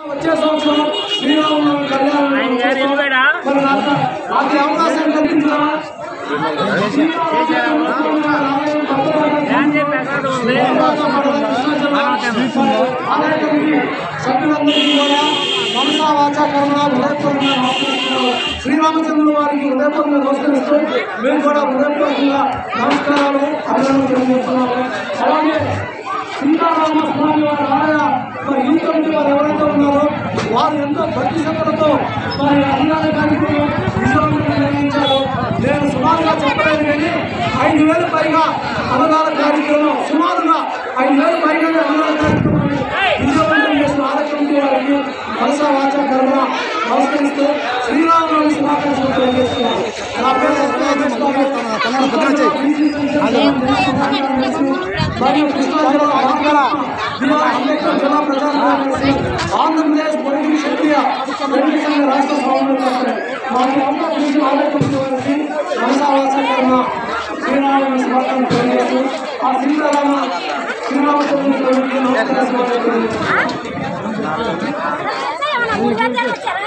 వచ్చే సంవత్సరం శ్రీరామనవమి కళ్యాణం అవకాశం కల్పించిన సభ్యులందరికీ కూడా మనసా వాచా కర్మ హృదయపూర్వకంగా శ్రీరామచంద్రుల వారికి హృదయపూర్వకంగా నమస్కరిస్తూ మేము కూడా హృదయపూర్వకంగా నమస్కారాలు అభినందనలు తెలియజేస్తున్నాము. అలాగే సీతారామస్వామి వారి ఆలయ మరి ఈ కమిటీ వారు ఎవరైతే ఉన్నారో వారు ఎంతో భక్తి శ్రద్ధలతో మరి అన్నదాన కార్యక్రమం విజయవంతంగా నిర్వహించారు. నేను సుమారుగా చెప్పలేదు కానీ 5,000 పైగా అన్నదాన కార్యక్రమం సుమారుగా 5,000 పైగా అన్నదాన కార్యక్రమాన్ని విజయవంతం చేసిన ఆలయ కమిటీ వారికి మనసా వాచా కర్మ నమస్కరిస్తూ శ్రీరామనవమి శుభాకాంక్షలు తెలియజేస్తున్నాను. నా పేరు మరియు కృష్ణా జిల్లా అంబేద్కర్ జిల్లా ప్రధాన కార్యదర్శి ఆంధ్రప్రదేశ్ పొలిటికల్ క్షత్రియ పొలిటికల్ సంఘ రాష్ట్ర సభ్యులు మాకు అంతా కృష్ణ ఆలయకమిటీ వారికి మనసా వాచా కర్మ శ్రీరామనవమి శుభాకాంక్షలు తెలియజేస్తూ ఆ శ్రీరామచంద్రునికి నమస్కారం.